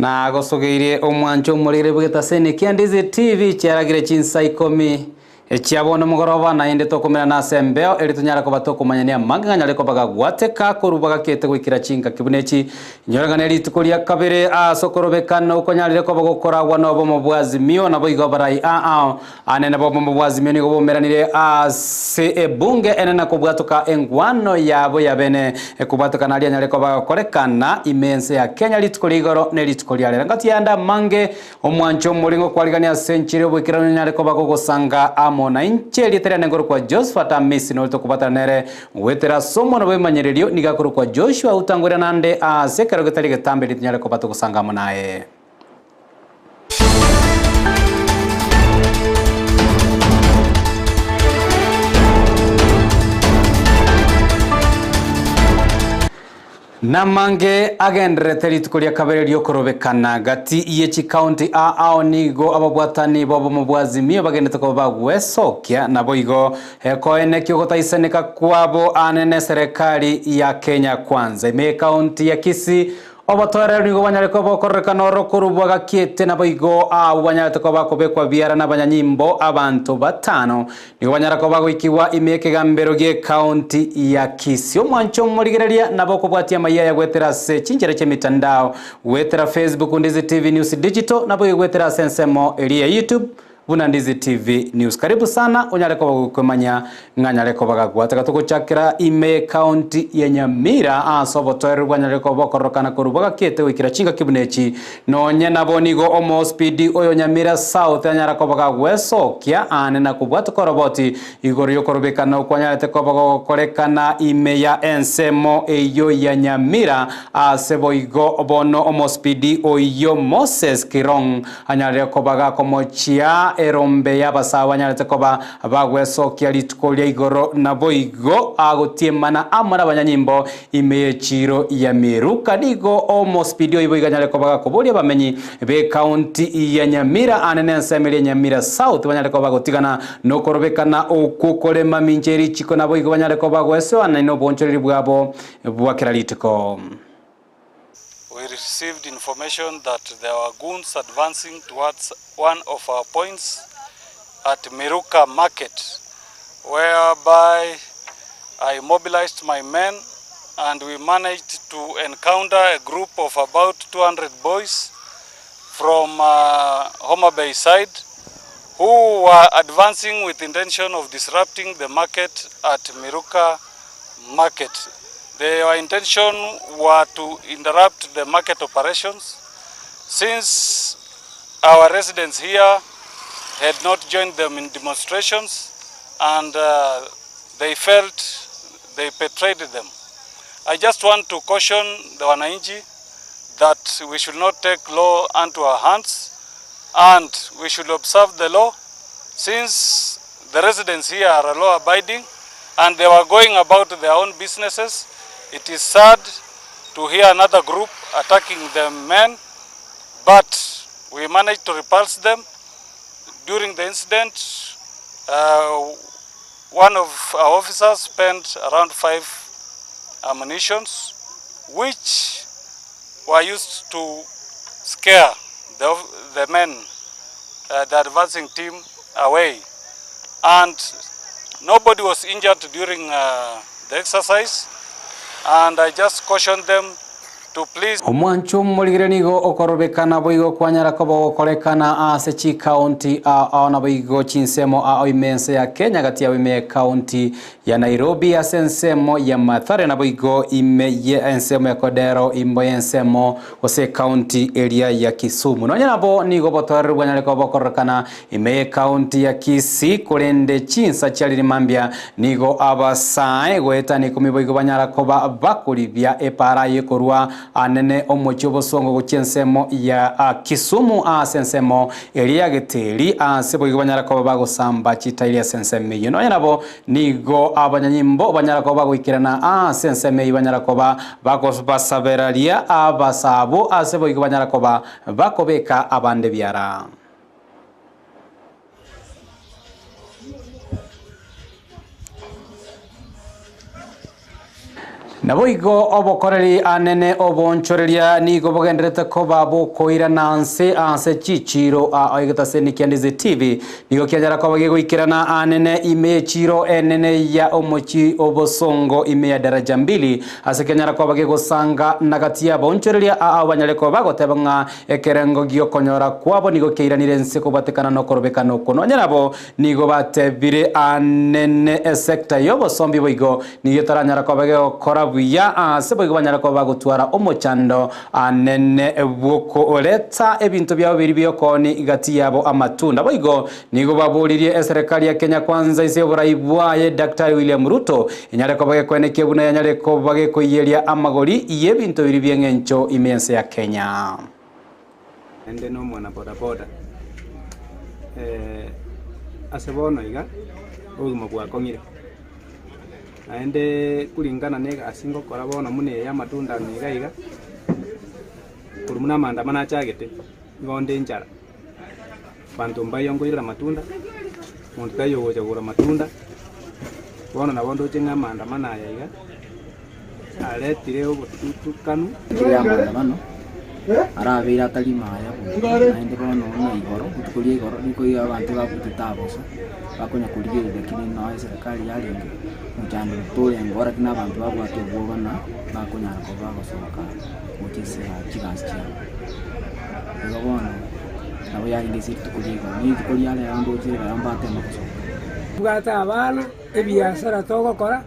na gosogeire omwancho murire bwetasene kia Ndizi TV cyaragire Chinsa Ikomi ekiabona mugoroba na inde tokomera na sembeo eri tunyara ko batokomanya ni amanganya reko bagagwateka korubaga kete gwikira chinka kibuneki nyoragana eri tukuria kabere asokorobekana ukonyarire ko bagokoragwa no bo bwazimio na boigo barai anene bo bwazimio ni gobomeranire se ebunge enena kubwatoka engwano yabo yabene kubwatoka nalia nyareko bagakorekana imense ya Kenya litukurigoro ne litukuria ngati yanda mange omwancho mulingo kwaligania senchire bwikira nyareko bagogosanga mona incheli tere ngoro kwa Josephat Amisi no tokubata nere wetera somo no bemanyererio nigakuru kwa Joshua utangura nande sekero getali getambe litinyale ko bato kusanga munae Namange agendere teritukuria kabere ryo korobekana gati iyechi county nigo ababwatani bobo mubwazimio bagende ko bagwesokia nabo igo koene kyo gotaiseneka kwabo anene serikali ya Kenya kwanza ime county ya Kisii obatwara nigo banyareko bokorekana orokurubwaga kiete nabo igo banyareko bakobekwa biara nabanyanyimbo abantu batano nigo banyareko bagoikiwa imeke gambero ge county ya Kisii omwancho murigereria nabo kobwatia Amayia ya gwetera se chinjere che mitandao wetera Facebook Ndizi TV News Digital nabo gwetera sensemo elia YouTube buna Ndizi TV News. Karibu sana unyareko kumanya nganyareko bagagwata tukuchakira ime county ya Nyamira sobotoero banyareko bokorokana kurubaga kete wikira chinga kibuneki nonye nabonigo omo speed oyo Nyamira South anyareko bagagwesokia anena kubwata koroboti igoro yokorobekana ukwanyarete ko bagokorekana ime ya ensemo eyo ya Nyamira seboigo bono omo speed oyo Moses Kirong anyareko bagakomochia erombe yabasawa nyarete koba bagwesokia litukolia igoro naboigo agotiemana amara banyanyimbo imechiro ya Miruka digo omo speedio iboiga nyarete koba kobolia bamenyi be county ya Nyamira anene nsemeli Nyamira South banyarete koba gotigana no korobekana okukolema minjeri chiko naboigo banyarete koba gweso no bonchori bwabo bwakira litiko. We received information that there were goons advancing towards one of our points at Miruka Market, whereby I mobilized my men and we managed to encounter a group of about 200 boys from Homa Bay side who were advancing with the intention of disrupting the market at Miruka Market. Their intention were to interrupt the market operations since our residents here had not joined them in demonstrations and they felt they betrayed them. I just want to caution the Wananchi that we should not take law into our hands and we should observe the law since the residents here are law abiding and they were going about their own businesses. It is sad to hear another group attacking the men, but we managed to repulse them. During the incident, one of our officers spent around 5 ammunitions, which were used to scare the men, the advancing team away. And nobody was injured during the exercise. And I just caution them to please. Omwancho muligiranigo okorobekana boigo kwanyara kobo korekana sechi county na boigo chinsemo imense ya Kenya gati ya ime county ya Nairobi asensemo ya Mathare na boigo ime ya ensemo ya Kodero imbo ensemo ose county area ya Kisumu no nabo nigo botor bwanyara kobo korekana ime county ya Kisii kurende Chinsa chali mambia nigo abasai gweta ni kumiboigo banyara koba bakulibya epara yekorwa anene omochobo songo guchensemo ya Kisumu sensemo elia geteli sebo banyara ko bagosamba chitaili senseme no yanabo nigo abanyanyimbo banyara ko bagwikirana senseme banyara ko bagosaberalia abasabo sebo banyara ko bakobeka abande byara. Naboigo obokoreri anene obonchoreria nigo bogenderete koba bokoira nanse ase chichiro oigetase Kisii Ndizi TV nigo kianyara koba gegoikirana anene ime chiro enene ya omochi obosongo ime ya daraja 2 ase kianyara koba gegosanga nagati ya bonchoreria abanyare koba gotebanga ekerengo giokonyora kwabo nigo keiranire nse kobatekana no korobekano kono nyarabo nigo batebire anene sector yobosombi boigo nigo taranyara koba gekora buya sebo igabanyara ko bagutwara omochando anene bwoko oleta ebintu byabo biri byokoni igati yabo amatunda boigo nigo baburirie serikali ya Kenya kwanza ise buraibwaye Dr. William Ruto enyare ko bagekweneke buna enyare ko bagekoyeria amagori yebintu biri byengencho imense ya Kenya ende no mwana boda boda asebono iga ogimo kwa kongire aende kulingana nega asingo kora bona mune ya matunda niga kurumuna manda mana chagete ngonde njara bantu mbayo ngoira matunda muntu kayo goja gura matunda bona na bondo chenga manda mana ya iga aletire obutukanu ya manda mano arabira talima ya aende bona no igoro kutukulie igoro niko ya bantu bakutitabosa bakonya kuligirira kinini na serikali yalenga mujando tole ngora kina bantu bagwate bobana bakonya ko bagosoka mutise kigastia ngabona nabo yari ndisi tukuliga ni tukulia le ando tira ambate makosoka bugata abana ebiasara togokora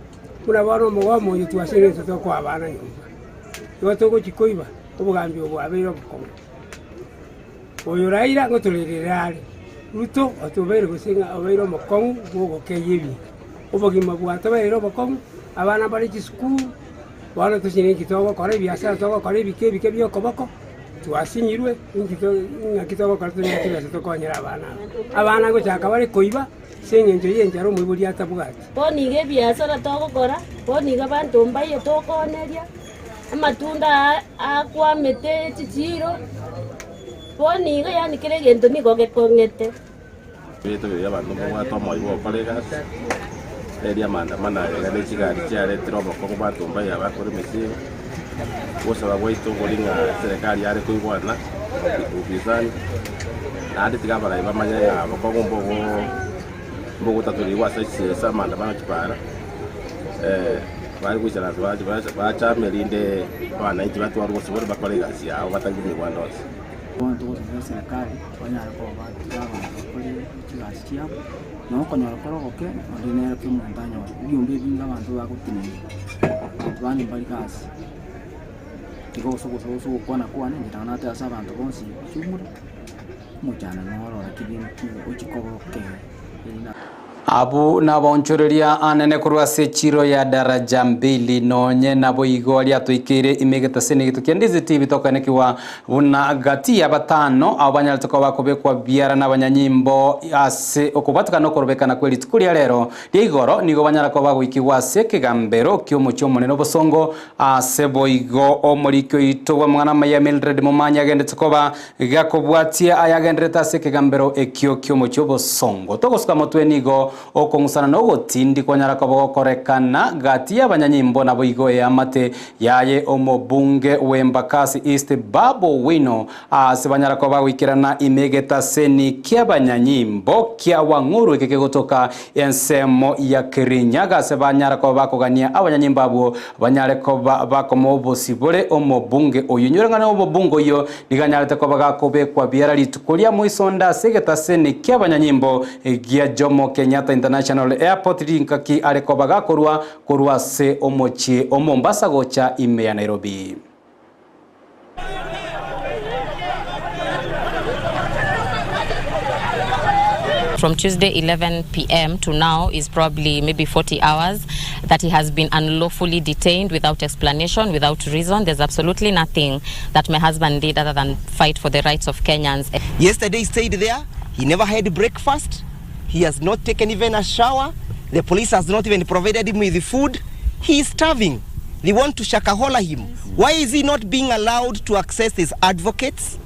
kuna baro mugomo yitwasire tutoko abana nyumba toko chikoiba obugambi obwabiro bukomo oyuraira ngotulirirari Ruto atubere gusinga abairo mokongu gogo keyebi obogima bwatabairo mokongu abana bari school bana tushine kitogo kore biasa togo kore bike byo koboko twasinyirwe ngakitogo kare tunyakira tokonyera abana go chaka bari koiba senyenjo yenjaro mwibuli atabugati boni ge biasa togo kora boni ga bantu mbaye tokoneria amatunda akwamete chichiro boni ga yani kire gento ni goge kongete beto ya bantu mwato moibo colegas eria manda mana ya de chigari chiare trobo ko bantu mbaye abakore mesi osaba waito golinga serikali yare kuibwana ubizani ade tigabara ibamanya ya bako mbogo taturi wasa sesa manda mana kipara bari kwisana bacha melinde bana inti batu warwo bori bakolegas ya batangimi wandos Bonto kwa serikali wanyara ko bataba kuri kigastia no konyora korogoke ndinera kimundanyo byumbe binga abantu bakutinye bani barikasi tiko so kwana nditana ate asa abantu bonsi chumura mujana noro lakini ochikogoke Abu na bonchoreria anene kurwase chiro ya daraja 2 nonye nabo igori atuikire imegetasene gitu Ndizi TV tokanekiwa buna gati ya batano abanyala tokoba kubekwa biara n'abanyanyimbo ase okubatka no korobekana kweli tukuria rero igoro nigo banyala ko bagwikiwa sekegambero kyomucho munene bosongo ase boigo omurikyo itobwa mwana Amayia Mildred mumanya agende tokoba gakobwatia ayagendreta sekegambero ekyo kyomucho bosongo togosuka motwe nigo okongusana no gotindi konyara kobokorekana gati y'abanyanyimbo nabo igo yamate yaye omobunge w'Embakasi East Babo Wino asibanyara ko bagwikirana imegeta seni ky'abanyanyimbo kya wanguru ekeke gotoka ensemo ya Kirinyaga asibanyara ko bakogania abanyanyimbo abo banyare ko bakomobosibore omobunge oyunyurangana obobungo yo niganyarete ko bagakobekwa biara litukulia muisonda segeta seni ky'abanyanyimbo gya Jomo Kenyatta International Airport linkaki areko bagakorwa korwa se omochie omombasa gocha ime ya Nairobi. From Tuesday 11 p.m. to now is probably maybe 40 hours that he has been unlawfully detained without explanation, without reason. There's absolutely nothing that my husband did other than fight for the rights of Kenyans. Yesterday he stayed there. He never had breakfast. He has not taken even a shower. The police has not even provided him with food. He is starving. They want to shakahola him. Why is he not being allowed to access his advocates?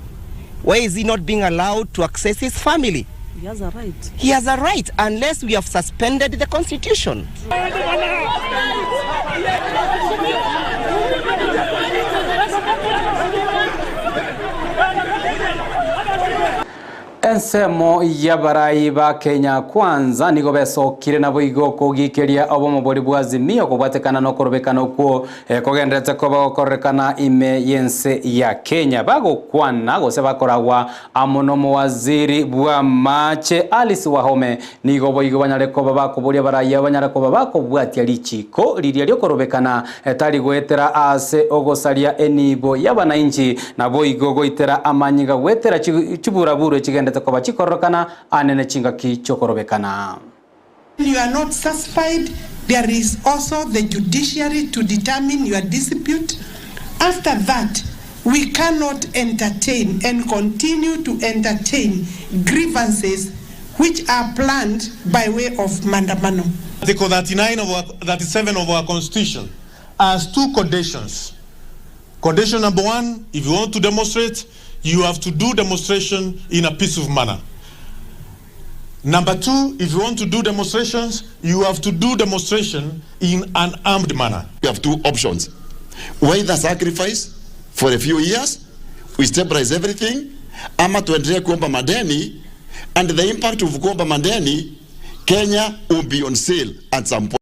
Why is he not being allowed to access his family? He has a right. He has a right unless we have suspended the constitution. Ensemo yabarai ba Kenya kwanza nigo besokire nabo igo kugikeria abo mubori bwazimio kubwatekana no korobekana uko kogendete ko bakorekana ime yense ya Kenya bagokwana gose bakoragwa amono mu waziri bwa mache Alice Wahome nigo boigo banyareko babakuburia baraya banyareko babakobwatia lichiko liria lyo korobekana etari gwetera ase ogosaria enibo y'abanainchi nabo igo goitera amanyiga gwetera chiburaburu chigende chikorokana anene chingaki chokorobekana. You are not satisfied, there is also the judiciary to determine your dispute. After that, we cannot entertain and continue to entertain grievances which are planned by way of mandamano. Article 37 of our constitution has two conditions. Condition number one, if you want to demonstrate, you have to do demonstration in a peaceful manner. Number two, if you want to do demonstrations, you have to do demonstration in an armed manner. We have two options. Either sacrifice for a few years, we stabilize everything, ama tuendelee kuomba madeni, and the impact of kuomba madeni, Kenya will be on sale at some point.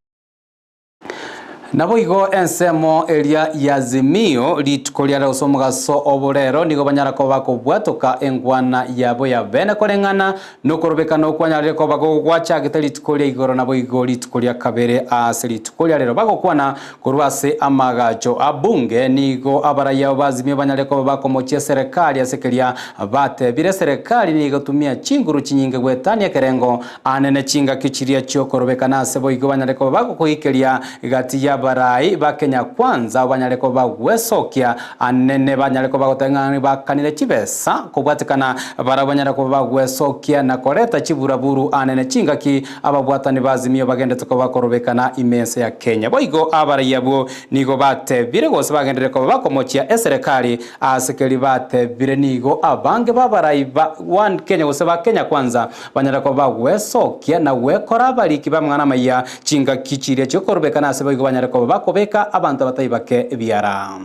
Naboigo ensemo eria yazimio litkolia usomugaso oborero nigo banyarako bakobwatoka engwana yabo ya bene korengana no korobekana okwanyarire ko bagogwacha gitelitkolia igoro naboigo litkolia kabere aselitkolia rero bagokwana kurwase amagacho abunge nigo abaraya bazimio banyareko bakomochia serikali asekelia bate bire serikali nigo tumia chinguru chinyinge gwetania kerengo anene chinga kichiria cyo korobekana seboigo banyareko bagokoikelia gati ya barai ba Kenya kwanza banyareko bagwesokia anene banyareko bagotengana bakanire chibesa kubwatikana bara banyareko bagwesokia na koreta chiburaburu anene chingaki ababwatani bazimio bagende tuko bakorobekana imense ya Kenya boigo abarayabo nigo bate bire gose bagendere ko bakomochia serikali asekeli bate bire nigo abange babarai ba one Kenya gose ba Kenya kwanza banyareko bagwesokia na wekora bariki ba mwana maya chingaki chire cyo korobekana seboigo banyareko bakobeka abantu batayibake biara.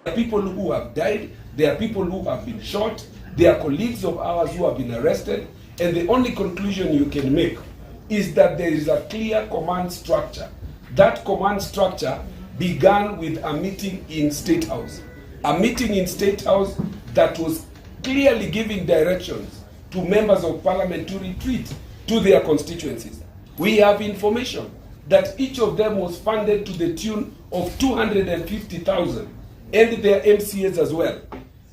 There are people who have died, there are people who have been shot, there are colleagues of ours who have been arrested, and the only conclusion you can make is that there is a clear command structure. That command structure began with a meeting in State House. A meeting in State House that was clearly giving directions to members of parliament to retreat to their constituencies. We have information that each of them was funded to the tune of 250,000 and their MCAs as well.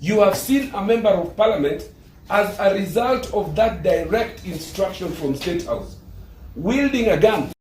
You have seen a member of parliament as a result of that direct instruction from State House, wielding a gun.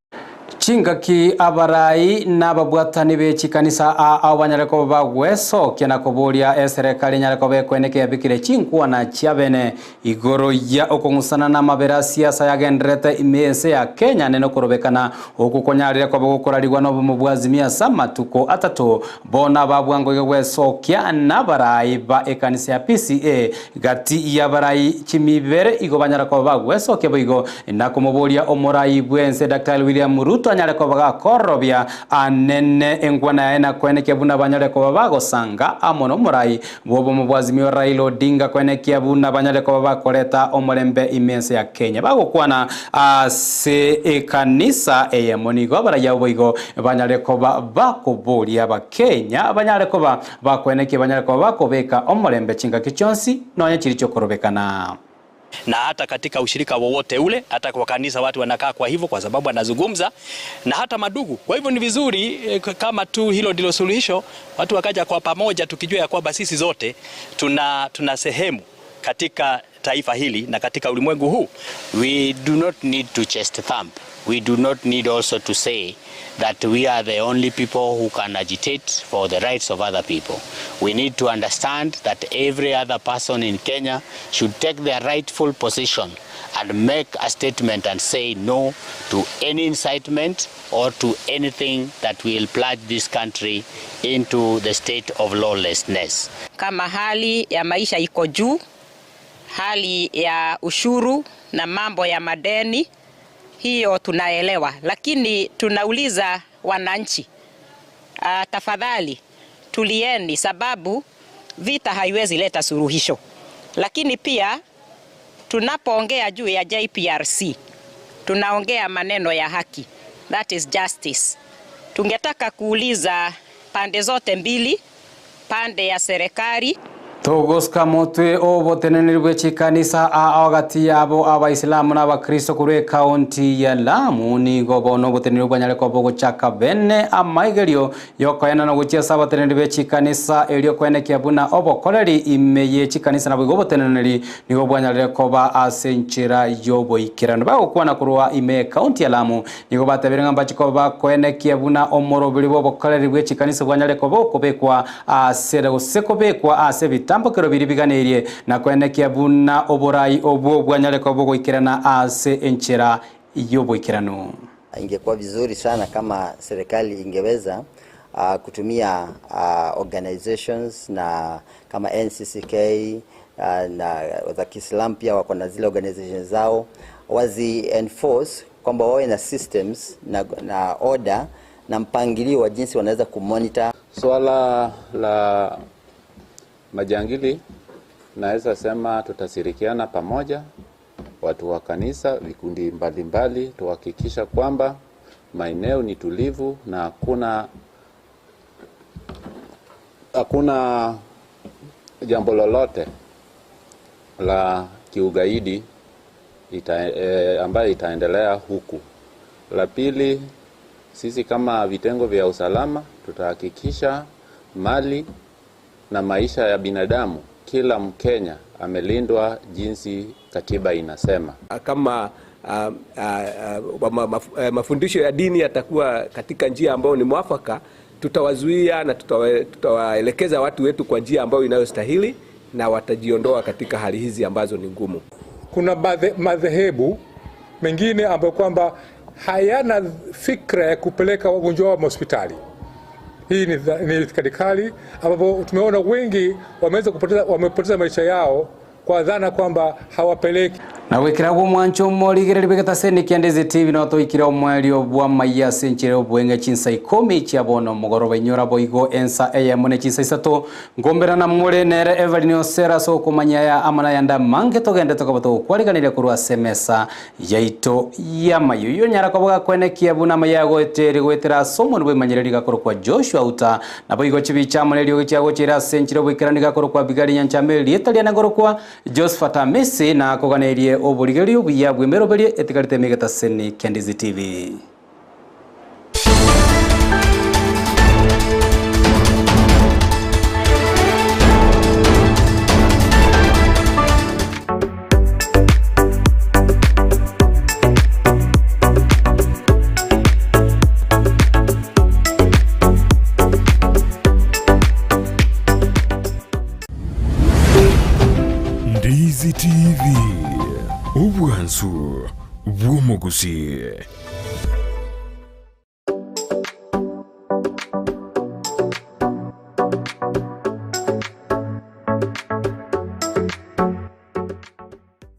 Chingaki abarai nababwatani bechi kanisa abanyareko bagweso kiana koboria serikali nyareko bekweneke yabikire chinkwa na chiabene igoro ya okongusana na mabera siasa yagendrete imense ya Kenya neno korobekana okukonyarira ko bokorarigwa no mubwazimia samatuko atato bona babwango yegweso kia nabarai ba ekanisa ya PCA gati yabarai chimibere igo banyareko bagweso keboigo nakomoboria omorai bwense Dr. William Ruto anyareko bagakorobia anene engwana ena kweneke buna banyareko bagosanga amono murai bobo mubwazimio Raila Odinga kweneke buna banyareko bakoreta omorembe imense ya Kenya bagokwana ase ekanisa eyemonigo barayaboigo banyareko bakoboria ba Kenya banyareko bakweneke banyareko bakobeka omorembe chinga kichonsi nonya chiricho korobekana. Na hata katika ushirika wowote ule, hata kwa kanisa watu wanakaa kwa hivyo kwa sababu anazungumza na hata madugu. Kwa hivyo ni vizuri kama tu hilo ndilo suluhisho, watu wakaja kwa pamoja tukijua ya kwamba sisi zote tuna sehemu katika taifa hili na katika ulimwengu huu. We do not need to chest thump. We do not need also to say that we are the only people who can agitate for the rights of other people. We need to understand that every other person in Kenya should take their rightful position and make a statement and say no to any incitement or to anything that will plunge this country into the state of lawlessness. Kama hali ya maisha iko juu, hali ya ushuru na mambo ya madeni, hiyo tunaelewa, lakini tunauliza wananchi, tafadhali tulieni, sababu vita haiwezi leta suluhisho. Lakini pia tunapoongea juu ya JPRC tunaongea maneno ya haki, that is justice. Tungetaka kuuliza pande zote mbili, pande ya serikali Togoska motwe obotenenirwe chikanisa agati yabo abaisilamu n'abakristo kuri county ya Lamu nigo bono botenenirwe nyareko bogo chaka bene amaigerio yokoyana no guchia sabatenenirwe chikanisa elio kwenekia buna obokoreri imeye chikanisa na bwo boteneneri nigo bwanyareko ba asenchira yobo ikirano bagokwana kurwa ime county ya Lamu nigo bateberenga mbachiko ba kwenekia buna omorobiri bo bokoreri bwe chikanisa bwanyareko boko bekwa asere useko bekwa asebita mpokero biribiganirie na kwenekia buna oborai obwo bwanyareko bwo ikirana ase enchera yobo ikirano. Ingekuwa vizuri sana kama serikali ingeweza kutumia organizations na kama NCCK na za Kiislamu pia wako na zile organizations zao wazi enforce kwamba wawe na systems na order na mpangilio wa jinsi wanaweza kumonitor swala la majangili. Naweza sema tutashirikiana pamoja watu wa kanisa, vikundi mbalimbali, tuhakikisha kwamba maeneo ni tulivu na hakuna jambo lolote la kiugaidi ambayo itaendelea huku. La pili, sisi kama vitengo vya usalama tutahakikisha mali na maisha ya binadamu kila Mkenya amelindwa jinsi katiba inasema. Kama mafundisho ya dini yatakuwa katika njia ambayo ni mwafaka, tutawazuia na tutawaelekeza watu wetu kwa njia ambayo inayostahili na watajiondoa katika hali hizi ambazo ni ngumu. Kuna madhehebu mengine ambayo kwamba hayana fikra ya kupeleka wagonjwa wa hospitali. Hii ni kadikali ambapo tumeona wengi wamepoteza maisha yao kwa dhana kwamba hawapeleki. Na wikira bwo mwancho morigereri begataseni Ndizi TV no to ikira omwelio bwa Amayia senchire obwenge Chinsa Ikomi chiabono mogoroba inyora boigo ensa mone Chinsa isato ngombera na mwore nere Evelyn Osera so kumanya ya amana yanda mange togende tokabato kwariganire kurwa semesa yaito ya mayu yo nyara koboga kwenekia buna Amayia goeteri gwetera somo nwe manyereri gakoro kwa Joshua Auta na boigo chibicha monelio gichago chira senchire bwikirani gakoro kwa Bigari Nyanchameli etalia na goro kwa Josephat Amisi na koganerie oburigerio buya bwemeroberie etikarite megataseni Ndizi TV. Ndizi TV. Ubwansu bw'Gusii.